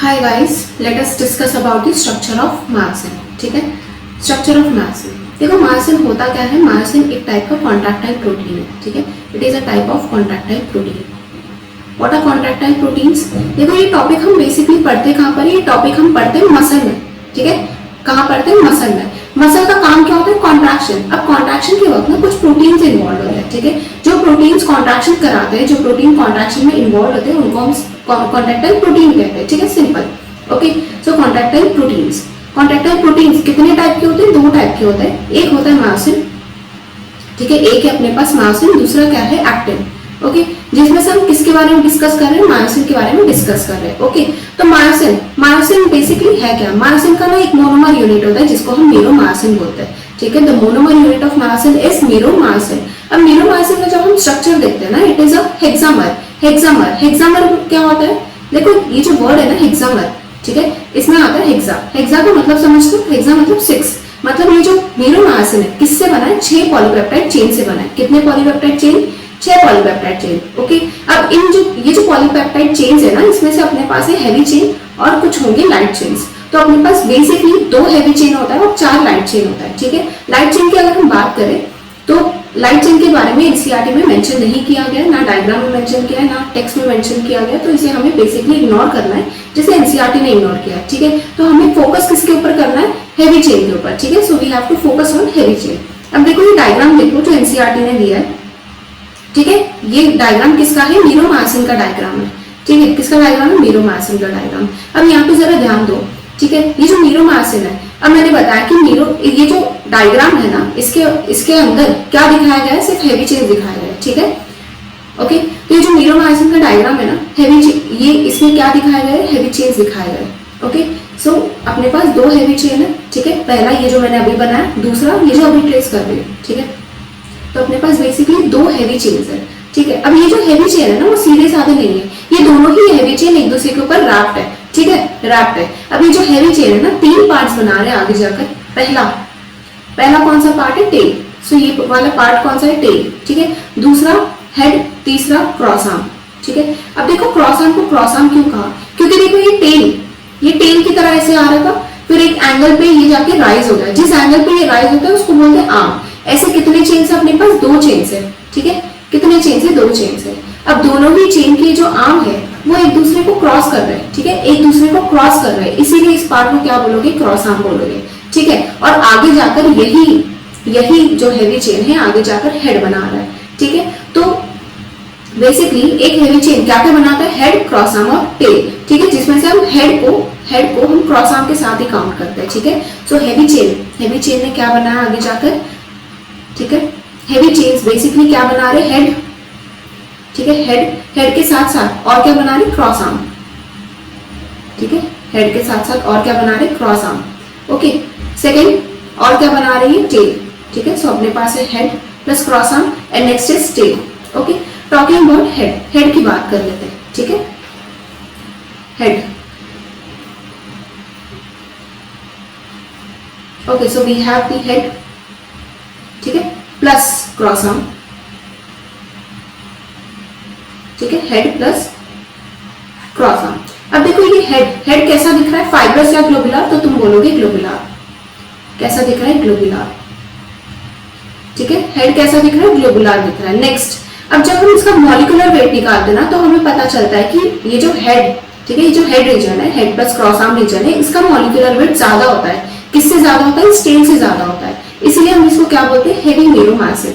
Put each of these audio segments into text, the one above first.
Hi guys, let us discuss about the structure of myosin. ठीक है, structure of myosin. देखो myosin होता क्या है। मायोसिन एक टाइप का कॉन्ट्रैक्टाइल प्रोटीन है। ठीक है, it is a type of contractile protein. What are contractile proteins? देखो ये टॉपिक हम बेसिकली पढ़ते कहाँ पर? ये टॉपिक हम पढ़ते हैं मसल में। ठीक है, कहाँ पढ़ते हैं? मसल में। मसल का काम क्या होता है? कॉन्ट्रैक्शन। अब कॉन्ट्रैक्शन के वक्त ना कुछ प्रोटीन्स इन्वॉल्व होते हैं। ठीक है, जो प्रोटीन्स कॉन्ट्रैक्शन कराते हैं, जो प्रोटीन कॉन्ट्रैक्शन में इन्वॉल्व होते हैं, उनको हम कॉन्ट्रैक्टाइल प्रोटीन कहते हैं। ठीक है, सिंपल। ओके, सो कॉन्ट्रैक्टाइल प्रोटीन्स। कॉन्ट्रैक्टाइल प्रोटीन्स कितने टाइप के होते हैं? दो टाइप के होते हैं। एक होता है मायोसिन। ठीक है, एक है अपने पास मायोसिन, दूसरा क्या है? एक्टिन। ओके, जिसमें से हम किसके बारे में डिस्कस कर रहे हैं? मायोसिन के बारे में डिस्कस कर रहे हैं। ओके, तो मायोसिन मायोसिन बेसिकली है क्या? मायोसिन का ना एक मोनोमर यूनिट होता है जिसको हम मीरोमायोसिन बोलते हैं। ठीक है, the monomer unit of myosin is meromyosin. अब मीरोमायोसिन का जब हम स्ट्रक्चर देखते हैं ना, इट इज अ हेक्सामर। हेक्सामर हेक्सामर क्या होता है? देखो ये जो वर्ड है ना हेक्सामर, ठीक है, इसमें आता है हेक्सा। हेक्सा का मतलब समझ लो, हेक्सा मतलब 6। मतलब ये जो मीरोमायोसिन है किससे बना है? 6 पॉलीपेप्टाइड चेन से बना है। कितने polypeptide chain? 6 polypeptide chain. Okay, अब इन जो ये जो पॉलीपेप्टाइड चेन्स है ना, इसमें से अपने पास है हैवी चेन और कुछ होंगे लाइट चेन्स। तो अपने पास बेसिकली 2 हैवी चेन होता है और 4 लाइट चेन होता है। ठीक है, लाइट चेन की अगर हम बात करें तो लाइट चेन के बारे में एनसीईआरटी में मेंशन नहीं किया गया, ना डायग्राम में मेंशन किया है, ना टेक्स्ट में मेंशन किया गया। तो इसे हमें बेसिकली इग्नोर करना है, जैसे एनसीईआरटी ने इग्नोर किया। ठीक है, तो हमें फोकस किसके ऊपर करना है? हैवी चेन के ऊपर। ठीक है, so we have to focus on heavy chain. अब देखो ये डायग्राम देखो जो एनसीईआरटी ने दिया है। ठीक है, ये डायग्राम किसका है? मीरोमायोसिन का डायग्राम है। ठीक है, किसका डायग्राम है? मीरोमायोसिन का डायग्राम। अब यहाँ पे जरा ध्यान दो। ठीक है, ये जो मीरोमायोसिन है, अब मैंने बताया कि ये जो डायग्राम है ना, इसके अंदर क्या दिखाया गया है? सिर्फ हैवी चेन दिखाया गया है। ठीक है, ओके, तो ये जो मीरोमायोसिन का डायग्राम है ना, ये इसमें क्या दिखाया गया है? हैवी चेन दिखाया गया है। ओके, सो अपने पास 2 हैवी चेन है। ठीक है, पहला ये जो मैंने अभी बनाया, दूसरा ये जो अभी ट्रेस कर रही हूँ। ठीक है, तो अपने पास बेसिकली 2 हैवी चेन्स है। ठीक है, अब ये जो हैवी चेन है ना, वो सीधे साधे नहीं है। ये दोनों ही हैवी चेन एक दूसरे के ऊपर रैप्ड है। ठीक है, रैप्ड है। अब ये जो हैवी चेन है ना, 3 पार्ट्स बना रहे हैं आगे जाकर। पहला कौन सा पार्ट है? टेल। सो ये वाला पार्ट कौन सा है? टेल। ठीक है, दूसरा हेड, तीसरा क्रॉस आर्म। ठीक है, अब देखो क्रॉस आर्म को क्रॉस आर्म क्यों कहा? क्योंकि देखो ये टेल की तरह ऐसे आ रहा था, फिर एक एंगल पे ये जाके राइज हो गया। जिस एंगल पे ये राइज होता है उसको बोलते हैं आर्म। ऐसे कितने चेन्स है अपने पास? 2 चेन्स है। ठीक है, कितने चेन्स है? 2 चेन्स है। अब दोनों ही चेन के जो आर्म है वो एक दूसरे को क्रॉस कर रहे हैं। ठीक है, एक दूसरे को क्रॉस कर रहे हैं, इसीलिए इस पार्ट को क्या बोलोगे? क्रॉस आर्म बोलोगे। ठीक है, और आगे जाकर यही जो हैवी चेन है आगे जाकर हेड बना रहा है। ठीक है, तो बेसिकली एक हैवी चेन क्या क्या बनाता है? हेड, क्रॉस आर्म और टेल। ठीक है, जिसमें से हम हेड को हम क्रॉस आर्म के साथ ही काउंट करते हैं। ठीक है, सो हैवी चेन ने क्या बनाया आगे जाकर? ठीक है, हैवी चेन्स बेसिकली क्या बना रहे? हेड। ठीक है, हेड के साथ साथ और क्या बना रहे? Cross arm. ठीक है, हेड के साथ साथ और क्या बना रहे? Cross arm. ओके, सेकंड और क्या बना रही है? टेल। ठीक है, सो अपने पास है head plus cross arm and next is tail. Okay, talking about head की बात कर लेते हैं। ठीक है, head. Okay, so we have the head. ठीक है, प्लस क्रॉस आर्म। ठीक है, हेड प्लस क्रॉस आर्म। अब देखो ये हेड कैसा दिख रहा है? फाइब्रस या ग्लोबुलर? तो तुम बोलोगे ग्लोबुलर। कैसा दिख रहा है? ग्लोबुलर। ठीक है, हेड कैसा दिख रहा है? ग्लोबुलर दिख रहा है। नेक्स्ट, अब जब हम इसका मॉलिक्यूलर वेट निकालते हैं ना, तो हमें पता चलता है कि ये जो हेड, ठीक है, ये जो हेड रीजन है, head plus cross arm region है, इसका मॉलिक्यूलर वेट ज्यादा होता है। किससे ज्यादा होता है? इस टेल से ज्यादा होता है। इसीलिए हम इसको क्या बोलते हैं? Heavy meromyosin.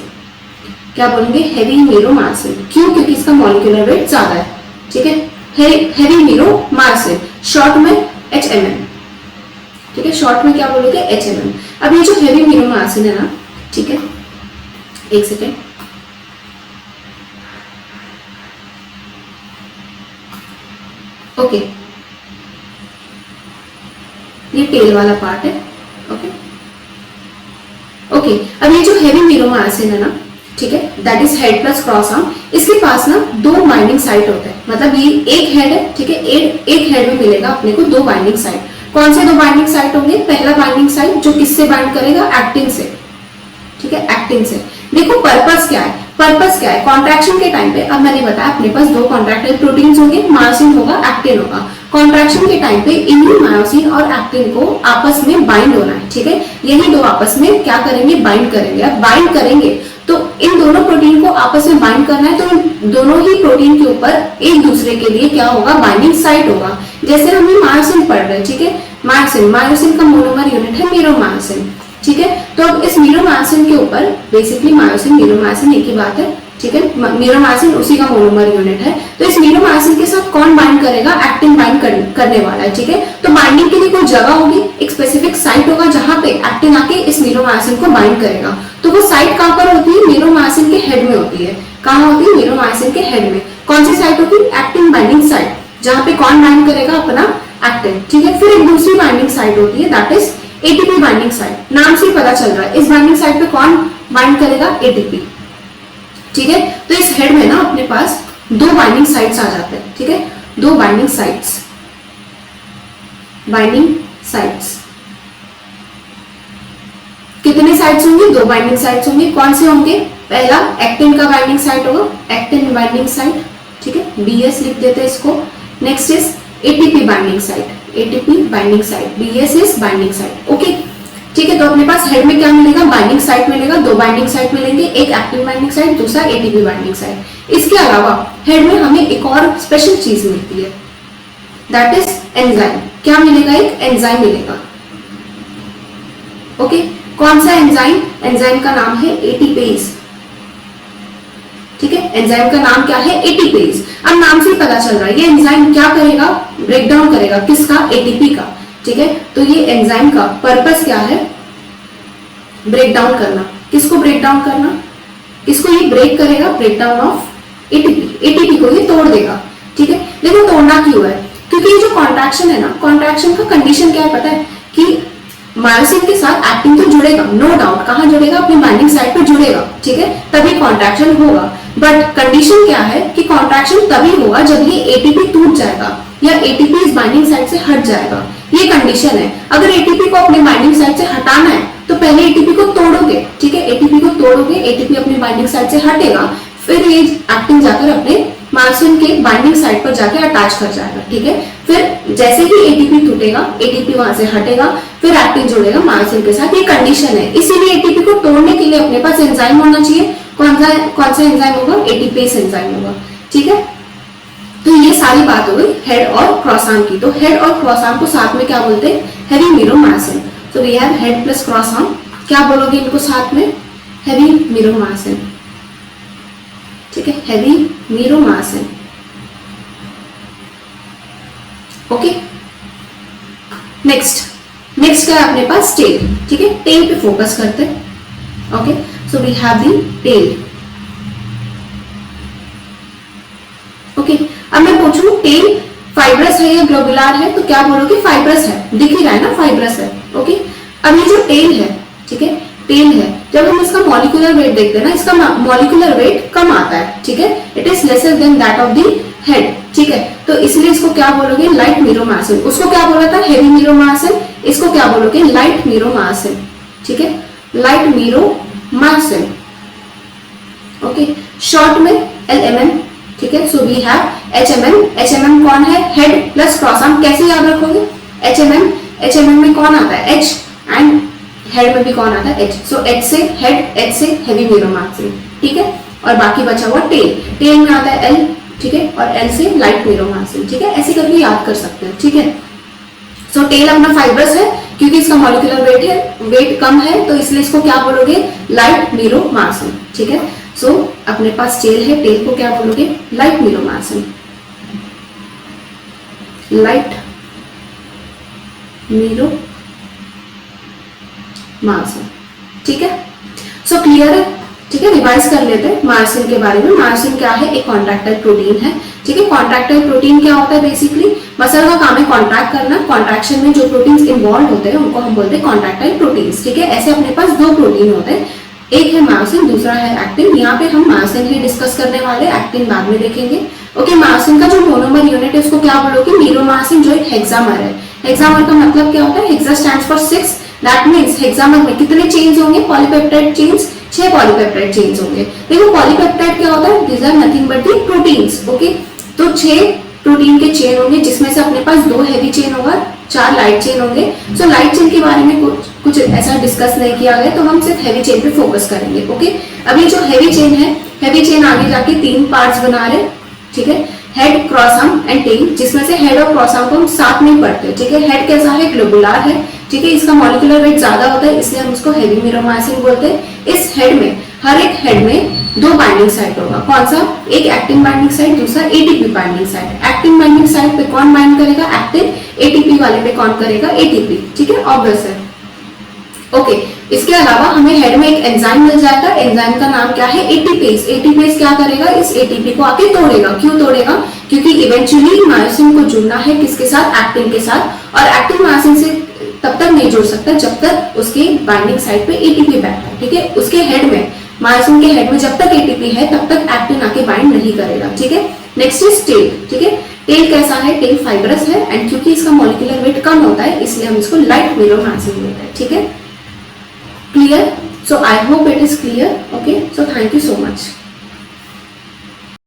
क्या बोलेंगे? Heavy meromyosin. क्यों? क्योंकि इसका मॉलिक्यूलर वेट ज्यादा है। ठीक है, हेवी मीरोमायोसिन, शॉर्ट में HMM। ठीक है, शॉर्ट में क्या बोलोगे? HMM। अब ये जो हेवी मीरोमायोसिन है ना, ठीक है, एक सेकेंड, ओके, ये टेल वाला पार्ट है। ओके, अब ये जो हेवी मीरोमायोसिन है ना, ठीक है, that is head plus cross arm. इसके पास ना 2 बाइंडिंग साइट होते हैं। मतलब ये एक हेड है। ठीक है, एक हेड में मिलेगा अपने को 2 बाइंडिंग साइट। कौन से 2 बाइंडिंग साइट होंगे? पहला बाइंडिंग साइट जो किससे बाइंड करेगा? एक्टिन से। ठीक है, एक्टिन से। देखो पर्पस क्या है? पर्पस क्या है कॉन्ट्रैक्शन के टाइम पे? अब मैंने बताया अपने पास दो कॉन्ट्रैक्टाइल प्रोटीन्स होंगे, मायोसिन होगा, एक्टिन होगा। कॉन्ट्रैक्शन के टाइम पे इन्हीं मायोसिन और एक्टिन को आपस में बाइंड होना है, ठीक है। यही दो आपस में क्या करेंगे? बाइंड करेंगे। अब बाइंड करेंगे तो इन दोनों प्रोटीन को आपस में बाइंड करना है, तो दोनों ही प्रोटीन के ऊपर एक दूसरे के लिए क्या होगा? बाइंडिंग साइट होगा। जैसे हम ये मायोसिन पढ़ रहे हैं, ठीक है, मायोसिन का मोनोमर यूनिट है मीरोमायोसिन, ठीक है। तो अब इस मीरोमायोसिन के ऊपर बेसिकली मायोसिन मीरोमायोसिन एक ही बात है, ठीक है। मीरोमायोसिन उसी का मोनोमर यूनिट है। तो इस मीरोमायोसिन के साथ कौन बाइंड करेगा? एक्टिन बाइंड करने वाला है, ठीक है। तो बाइंडिंग के लिए कोई जगह होगी, एक स्पेसिफिक साइट होगा जहां पे एक्टिन आके इस मीरोमायोसिन को बाइंड करेगा। तो वो साइट कहां पर होती है? मीरोमायोसिन के हेड में होती है। कहां होती है? मीरोमायोसिन के हेड में। कौन सी साइट होती है? एक्टिन बाइंडिंग साइट, जहां पे कौन बाइंड करेगा? अपना एक्टिन, ठीक है। फिर एक दूसरी बाइंडिंग साइट होती है, that is ATP binding site. नाम से पता चल रहा है इस बाइंडिंग साइट पे कौन बाइंड करेगा? एटीपी, ठीक है। तो इस हेड में ना अपने पास दो बाइंडिंग साइट्स आ जाते हैं, ठीक है, दो बाइंडिंग साइट्स। कितने साइट्स होंगे? दो बाइंडिंग साइट्स होंगे। कौन से होंगे? पहला एक्टिन का बाइंडिंग साइट होगा, एक्टिन बाइंडिंग साइट, ठीक है, बीएस लिख देते हैं इसको। Next is ATP binding site, ATP binding site, BS is binding site, okay, ठीक है। तो अपने पास हेड में क्या मिलेगा? बाइंडिंग साइट मिलेगा, दो बाइंडिंग साइट मिलेंगे, एक एक्टिन बाइंडिंग साइट, दूसरा एटीपी बाइंडिंग साइट। इसके अलावा हेड में हमें एक और स्पेशल चीज मिलती है, दैट इज एंजाइम। क्या मिलेगा? एक एंजाइम मिलेगा, ओके। कौन सा एंजाइम? एंजाइम का नाम है एटीपेज, ठीक है। एंजाइम का नाम क्या है? एटीपेज। अब नाम से पता चल रहा है ये एंजाइम क्या करेगा? ब्रेक डाउन करेगा, किसका? एटीपी का, ठीक है। तो ये एंजाइम का पर्पस क्या है? ब्रेक डाउन करना। किसको ब्रेक डाउन करना? किसको ये ब्रेक करेगा? Break down of ATP, ATP को ये तोड़ देगा, ठीक है। लेकिन तोड़ना क्यों है? क्योंकि ये जो कॉन्ट्रैक्शन है ना, कॉन्ट्रैक्शन का कंडीशन क्या है पता है? कि मायोसिन के साथ एक्टिन तो जुड़ेगा, नो डाउट। कहां जुड़ेगा? अपनी बाइंडिंग साइट पर जुड़ेगा, ठीक है, तभी कॉन्ट्रैक्शन होगा। बट कंडीशन क्या है कि कॉन्ट्रैक्शन तभी होगा जब ये एटीपी टूट जाएगा या एटीपी इस बाइंडिंग साइट से हट जाएगा, ये कंडीशन है। अगर एटीपी को अपने बाइंडिंग साइट से हटाना है तो पहले एटीपी को तोड़ोगे, ठीक है, एटीपी को तोड़ोगे, एटीपी अपनी बाइंडिंग साइट से हटेगा, फिर ये एक्टिन जाकर अपने मायोसिन के बाइंडिंग साइट पर जाके अटैच कर जाएगा, ठीक है। फिर जैसे ही एटीपी टूटेगा, एटीपी वहां से हटेगा, फिर एक्टिन जुड़ेगा मायोसिन के साथ, ये कंडीशन है। इसीलिए एटीपी को तोड़ने के लिए अपने पास एंजाइम होना चाहिए। कौन सा एंजाइम होगा? एटीपेज एंजाइम होगा, ठीक है। तो ये सारी बात हो गई हेड और क्रॉस आर्म की। तो हेड और क्रॉस आर्म को साथ में क्या बोलते हैं? Heavy meromyosin. तो we have head plus cross arm. क्या बोलोगे इनको साथ में? हेवी मीरोमायोसिन, ठीक है, हेवी मीरोमायोसिन, ओके। नेक्स्ट क्या है अपने पास? टेल, ठीक है। टेल पे फोकस करते हैं, okay. So we have the tail, okay. अब मैं पूछूं टेल फाइब्रस है या ग्लोबुलर है, तो क्या बोलोगे? फाइब्रस है, दिख ही रहा है ना, फाइब्रस है, ओके। अब ये जो टेल है, ठीक है, टेल है, जब हम इसका मॉलिक्यूलर वेट देखते हैं ना, इसका मॉलिक्यूलर वेट कम आता है, ठीक है, it is lesser than that of the head, ठीक है। तो इसलिए इसको क्या बोलोगे? Light meromyosin. उसको क्या बोला था? Heavy meromyosin. इसको क्या बोलोगे? लाइट मीरोमायोसिन, ठीक है, लाइट मीरोमायोसिन, ओके। शॉर्ट में LMN, ठीक है। So we have HMN। HMN कौन है? Head plus cross arm. कैसे याद रखोगे? HMN में कौन आता है? H, एंड हेड में भी कौन आता है? H। सो H से हेड, H से हेवी मीरोमायोसिन, ठीक है। और बाकी बचा हुआ टेल, टेल में आता है L, ठीक है, और L से लाइट मीरोमायोसिन, ठीक है। ऐसे करके याद कर सकते हैं, ठीक है। सो टेल अपना फाइब्रस है क्योंकि इसका मॉलिक्यूलर वेट कम है, तो इसलिए इसको क्या बोलोगे? लाइट मीरोमायोसिन, ठीक है। सो अपने पास टेल है, टेल को क्या बोलोगे? लाइट मीरोमायोसिन, लाइट मीरोमायोसिन, ठीक है। सो क्लियर है, ठीक है। रिवाइज कर लेते हैं मायोसिन के बारे में। मायोसिन क्या है? एक कॉन्ट्रैक्टाइल प्रोटीन है, ठीक है। कॉन्ट्रैक्टाइल प्रोटीन क्या होता है? बेसिकली मसल का काम है कॉन्ट्रैक्ट करना। कॉन्ट्रैक्शन में जो प्रोटीन्स इन्वॉल्व होते हैं उनको हम बोलते हैं कॉन्ट्रैक्टाइल प्रोटीन्स, ठीक है। ऐसे अपने पास दो प्रोटीन होते हैं, एक है मायोसिन, दूसरा है एक्टिन। यहाँ पे हम मायोसिन ही डिस्कस करने वाले, एक्टिन बाद में देखेंगे, ओके। मायोसिन का जो मोनोमर यूनिट है उसको क्या बोलोगे? मीरोमायोसिन, जो एक हेक्सामर है। हेक्सामर का मतलब क्या होता है? Hexa stands for 6, that means हेक्सामर में कितने चेन्स होंगे? पॉलीपेप्टाइड चेन्स 6 पॉलीपेप्टाइड चेन्स होंगे। देखो पॉलीपेप्टाइड क्या होता है, these are nothing but the proteins. Okay, तो 6 प्रोटीन के चेन होंगे जिसमें से अपने पास 2 हैवी चेन होगा, 4 लाइट चेन होंगे। सो लाइट चेन के बारे में कुछ ऐसा डिस्कस नहीं किया गया, तो हम सिर्फ हैवी चेन पे फोकस करेंगे। ओके, अभी जो हैवी चेन है, हैवी चेन आगे जाके 3 पार्ट्स बना रहे, ठीक है, head, cross arm and tail, जिसमें से हेड और क्रॉस आर्म को हम साथ में पढ़ते हैं। ठीक है, हेड कैसा है, ग्लोबुलर है, ठीक है, इसका मॉलिक्यूलर वेट ज्यादा होता है, इसलिए हम उसको हेवी मिरोमाइसिन बोलते हैं। इस हेड में, हर एक हेड में 2 बाइंडिंग साइट होगा। कौन सा, एक एक्टिन बाइंडिंग साइट, दूसरा ATP binding site. Actin binding site पे कौन बाइंड करेगा, एक्टिन, एटीपी वाले पे कौन करेगा, एटीपी। ठीक है, ऑब्वियस है। ओके, इसके अलावा हमें हेड में एक एंजाइम मिल जाएगा, एंजाइम का नाम क्या है, एटीपेज। एटीपेज क्या करेगा, इस एटीपी को आके तोड़ेगा। क्यों तोड़ेगा, क्योंकि इवेंचुअली मायोसिन को जुड़ना है किसके साथ, एक्टिन के साथ, और एक्टिन मायोसिन से तब तक नहीं जुड़ सकता जब तक उसके बाइंडिंग साइट पे एटीपी बैठा है। ठीक है, उसके हेड में, मायोसिन के हेड में जब तक एटीपी है तब तक एक्टिन आके बाइंड नहीं करेगा। ठीक है, नेक्स्ट इज टेल। ठीक है, टेल कैसा है, टेल फाइब्रस है, एंड क्योंकि इसका मॉलिक्यूलर वेट कम होता है इसलिए हम इसको लाइट मिरोमाइसिन बोलते हैं। ठीक है, clear? So I hope it is clear. Okay, so thank you so much.